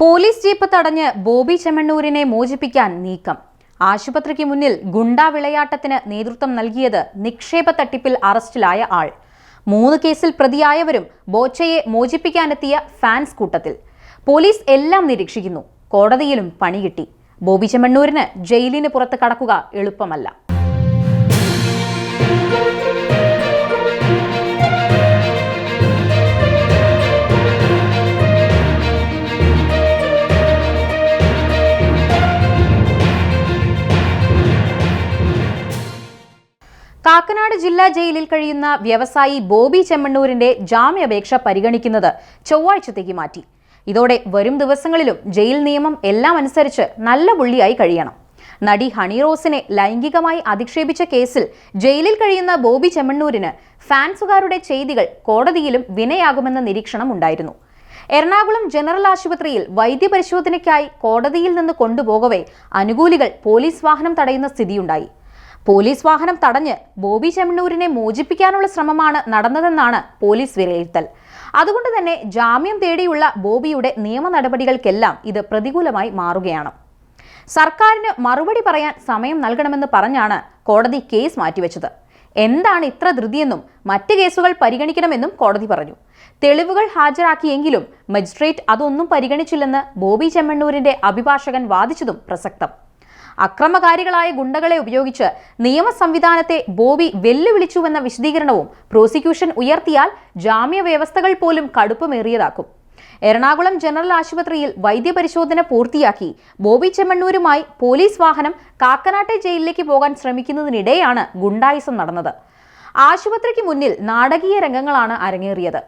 Police jeep തടഞ്ഞ് ബോബി ചെമ്മണ്ണൂരിനെ മോചിപ്പിക്കാൻ നീക്കം. ആശുപത്രിക്ക് മുന്നിൽ ഗുണ്ടാ വിളയാട്ടത്തിന് നേതൃത്വം നൽകിയത് നിക്ഷേപ തട്ടിപ്പിൽ അറസ്റ്റിലായ ആൾ. 3 കേസിൽ പ്രതിയായവരും ബോച്ചയെ മോചിപ്പിക്കാനെത്തിയ ഫാൻസ് കൂട്ടത്തിൽ. പോലീസ് എല്ലാം നിരീക്ഷിക്കുന്നു. കോടതിയിലും പണി കിട്ടി. ബോബി ചെമ്മണ്ണൂരിന് ജയിലിന് പുറത്ത് കടക്കുക എളുപ്പമല്ല. കാക്കനാട് ജില്ലാ ജയിലിൽ കഴിയുന്ന വ്യവസായി ബോബി ചെമ്മണ്ണൂരിന്റെ ജാമ്യാപേക്ഷ പരിഗണിക്കുന്നത് ചൊവ്വാഴ്ചത്തേക്ക് മാറ്റി. ഇതോടെ വരും ദിവസങ്ങളിലും ജയിൽ നിയമം എല്ലാം അനുസരിച്ച് നല്ല പുള്ളിയായി കഴിയണം. നടി ഹണി റോസിനെ ലൈംഗികമായി അധിക്ഷേപിച്ച കേസിൽ ജയിലിൽ കഴിയുന്ന ബോബി ചെമ്മണ്ണൂരിന് ഫാൻസുകാരുടെ ചെയ്തികൾ കോടതിയിലും വിനയാകുമെന്ന നിരീക്ഷണം ഉണ്ടായിരുന്നു. എറണാകുളം ജനറൽ ആശുപത്രിയിൽ വൈദ്യപരിശോധനയ്ക്കായി കോടതിയിൽ നിന്ന് കൊണ്ടുപോകവേ അനുകൂലികൾ പോലീസ് വാഹനം തടയുന്ന സ്ഥിതിയുണ്ടായി. പോലീസ് വാഹനം തടഞ്ഞ് ബോബി ചെമ്മണ്ണൂരിനെ മോചിപ്പിക്കാനുള്ള ശ്രമമാണ് നടന്നതെന്നാണ് പോലീസ് വിലയിരുത്തൽ. അതുകൊണ്ട് തന്നെ ജാമ്യം തേടിയുള്ള ബോബിയുടെ നിയമ നടപടികൾക്കെല്ലാം ഇത് പ്രതികൂലമായി മാറുകയാണ്. സർക്കാരിന് മറുപടി പറയാൻ സമയം നൽകണമെന്ന് പറഞ്ഞാണ് കോടതി കേസ് മാറ്റിവെച്ചത്. എന്താണ് ഇത്ര ധൃതിയെന്നും മറ്റ് കേസുകൾ പരിഗണിക്കണമെന്നും കോടതി പറഞ്ഞു. തെളിവുകൾ ഹാജരാക്കിയെങ്കിലും മജിസ്ട്രേറ്റ് അതൊന്നും പരിഗണിച്ചില്ലെന്ന് ബോബി ചെമ്മണ്ണൂരിന്റെ അഭിഭാഷകൻ വാദിച്ചതും പ്രസക്തം. അക്രമകാരികളായ ഗുണ്ടകളെ ഉപയോഗിച്ച് നിയമ സംവിധാനത്തെ ബോബി വെല്ലുവിളിച്ചുവെന്ന വിശദീകരണവും പ്രോസിക്യൂഷൻ ഉയർത്തിയാൽ ജാമ്യ വ്യവസ്ഥകൾ പോലും കടുപ്പമേറിയതാക്കും. എറണാകുളം ജനറൽ ആശുപത്രിയിൽ വൈദ്യപരിശോധന പൂർത്തിയാക്കി ബോബി ചെമ്മണ്ണൂരുമായി പോലീസ് വാഹനം കാക്കനാട്ടെ ജയിലിലേക്ക് പോകാൻ ശ്രമിക്കുന്നതിനിടെയാണ് ഗുണ്ടായിസം നടന്നത്. ആശുപത്രിക്ക് മുന്നിൽ നാടകീയ രംഗങ്ങളാണ് അരങ്ങേറിയത്.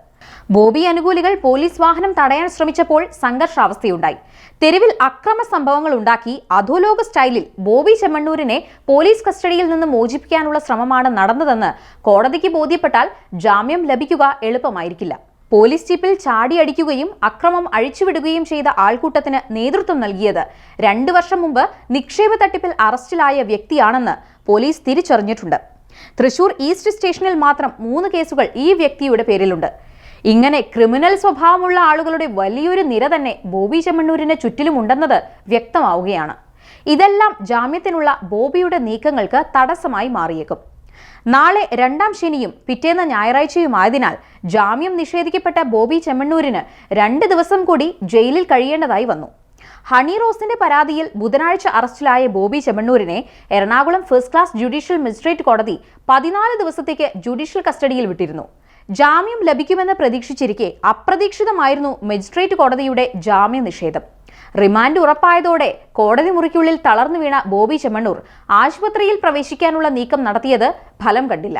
ബോബി അനുകൂലികൾ പോലീസ് വാഹനം തടയാൻ ശ്രമിച്ചപ്പോൾ സംഘർഷാവസ്ഥയുണ്ടായി. തെരുവിൽ അക്രമ സംഭവങ്ങൾ ഉണ്ടാക്കി അധോലോക സ്റ്റൈലിൽ ബോബി ചെമ്മണ്ണൂരിനെ പോലീസ് കസ്റ്റഡിയിൽ നിന്ന് മോചിപ്പിക്കാനുള്ള ശ്രമമാണ് നടന്നതെന്ന് കോടതിക്ക് ബോധ്യപ്പെട്ടാൽ ജാമ്യം ലഭിക്കുക എളുപ്പമായിരിക്കില്ല. പോലീസ് ജീപ്പിൽ ചാടിയടിക്കുകയും അക്രമം അഴിച്ചുവിടുകയും ചെയ്ത ആൾക്കൂട്ടത്തിന് നേതൃത്വം നൽകിയത് 2 വർഷം മുമ്പ് നിക്ഷേപ തട്ടിപ്പിൽ അറസ്റ്റിലായ വ്യക്തിയാണെന്ന് പോലീസ് തിരിച്ചറിഞ്ഞിട്ടുണ്ട്. തൃശൂർ ഈസ്റ്റ് സ്റ്റേഷനിൽ മാത്രം 3 കേസുകൾ ഈ വ്യക്തിയുടെ പേരിലുണ്ട്. ഇങ്ങനെ ക്രിമിനൽ സ്വഭാവമുള്ള ആളുകളുടെ വലിയൊരു നിര തന്നെ ബോബി ചെമ്മണ്ണൂരിന് ചുറ്റിലുമുണ്ടെന്നത് വ്യക്തമാവുകയാണ്. ഇതെല്ലാം ജാമ്യത്തിനുള്ള ബോബിയുടെ നീക്കങ്ങൾക്ക് തടസ്സമായി മാറിയേക്കും. നാളെ 2ാം ശനിയും പിറ്റേന്ന് ഞായറാഴ്ചയുമായതിനാൽ ജാമ്യം നിഷേധിക്കപ്പെട്ട ബോബി ചെമ്മണ്ണൂരിന് 2 ദിവസം കൂടി ജയിലിൽ കഴിയേണ്ടതായി വന്നു. ഹണി റോസിന്റെ പരാതിയിൽ ബുധനാഴ്ച അറസ്റ്റിലായ ബോബി ചെമ്മണ്ണൂരിനെ Ernakulam first class judicial magistrate കോടതി 14 ദിവസത്തേക്ക് ജുഡീഷ്യൽ കസ്റ്റഡിയിൽ വിട്ടിരുന്നു. ജാമ്യം ലഭിക്കുമെന്ന് പ്രതീക്ഷിച്ചിരിക്കെ അപ്രതീക്ഷിതമായിരുന്നു മജിസ്ട്രേറ്റ് കോടതിയുടെ ജാമ്യ നിഷേധം. റിമാൻഡ് ഉറപ്പായതോടെ കോടതി മുറിക്കുള്ളിൽ തളർന്നു വീണ ബോബി ചെമ്മണ്ണൂർ ആശുപത്രിയിൽ പ്രവേശിക്കാനുള്ള നീക്കം നടത്തിയത് ഫലം കണ്ടില്ല.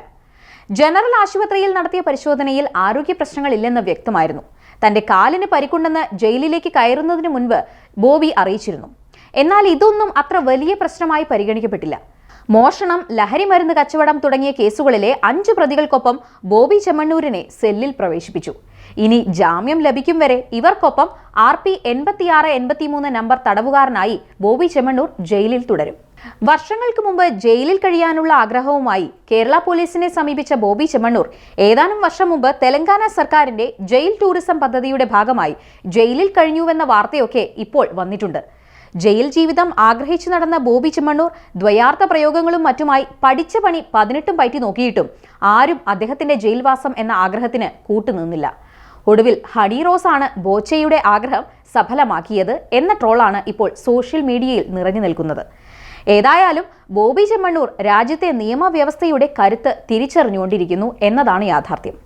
ജനറൽ ആശുപത്രിയിൽ നടത്തിയ പരിശോധനയിൽ ആരോഗ്യ പ്രശ്നങ്ങളില്ലെന്ന് വ്യക്തമായിരുന്നു. തന്റെ കാലിന് പരിക്കുണ്ടെന്ന് ജയിലിലേക്ക് കയറുന്നതിന് മുൻപ് ബോബി അറിയിച്ചിരുന്നു. എന്നാൽ ഇതൊന്നും അത്ര വലിയ പ്രശ്നമായി പരിഗണിക്കപ്പെട്ടില്ല. മോഷണം, ലഹരിമരുന്ന് കച്ചവടം തുടങ്ങിയ കേസുകളിലെ 5 പ്രതികൾക്കൊപ്പം ബോബി ചെമ്മണ്ണൂരിനെ സെല്ലിൽ പ്രവേശിപ്പിച്ചു. ഇനി ജാമ്യം ലഭിക്കും വരെ ഇവർക്കൊപ്പം RP 8683 നമ്പർ തടവുകാരനായി ബോബി ചെമ്മണ്ണൂർ ജയിലിൽ തുടരും. വർഷങ്ങൾക്ക് മുമ്പ് ജയിലിൽ കഴിയാനുള്ള ആഗ്രഹവുമായി കേരള പോലീസിനെ സമീപിച്ച ബോബി ചെമ്മണ്ണൂർ ഏതാനും വർഷം മുമ്പ് തെലങ്കാന സർക്കാരിന്റെ ജയിൽ ടൂറിസം പദ്ധതിയുടെ ഭാഗമായി ജയിലിൽ കഴിഞ്ഞുവെന്ന വാർത്തയൊക്കെ ഇപ്പോൾ വന്നിട്ടുണ്ട്. ജയിൽ ജീവിതം ആഗ്രഹിച്ചു നടന്ന ബോബി ചെമ്മണ്ണൂർ ദ്വയാർത്ഥ പ്രയോഗങ്ങളും മറ്റുമായി പഠിച്ച പണി 18 പയറ്റി നോക്കിയിട്ടും ആരും അദ്ദേഹത്തിന്റെ ജയിൽവാസം എന്ന ആഗ്രഹത്തിന് കൂട്ടുനിന്നില്ല. ഒടുവിൽ ഹണി റോസ് ആണ് ബോച്ചയുടെ ആഗ്രഹം സഫലമാക്കിയത് എന്ന ട്രോളാണ് ഇപ്പോൾ സോഷ്യൽ മീഡിയയിൽ നിറഞ്ഞു നിൽക്കുന്നത്. ഏതായാലും ബോബി ചെമ്മണ്ണൂർ രാജ്യത്തെ നിയമവ്യവസ്ഥയുടെ കരുത്ത് തിരിച്ചറിഞ്ഞുകൊണ്ടിരിക്കുന്നു എന്നതാണ് യാഥാർത്ഥ്യം.